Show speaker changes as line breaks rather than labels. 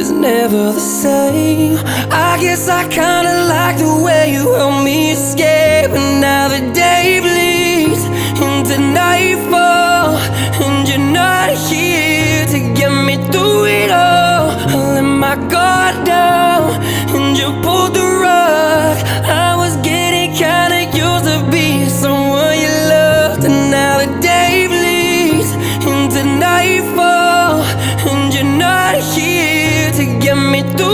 is never the same. I guess I kinda like the way you help me escape. And now the day bleeds into nightfall, and you're not here to get me through it all. I let my guard down, and you pulled the rug. I was getting kinda used to being someone you loved. And now the day bleeds into nightfall, and you're not here to get me through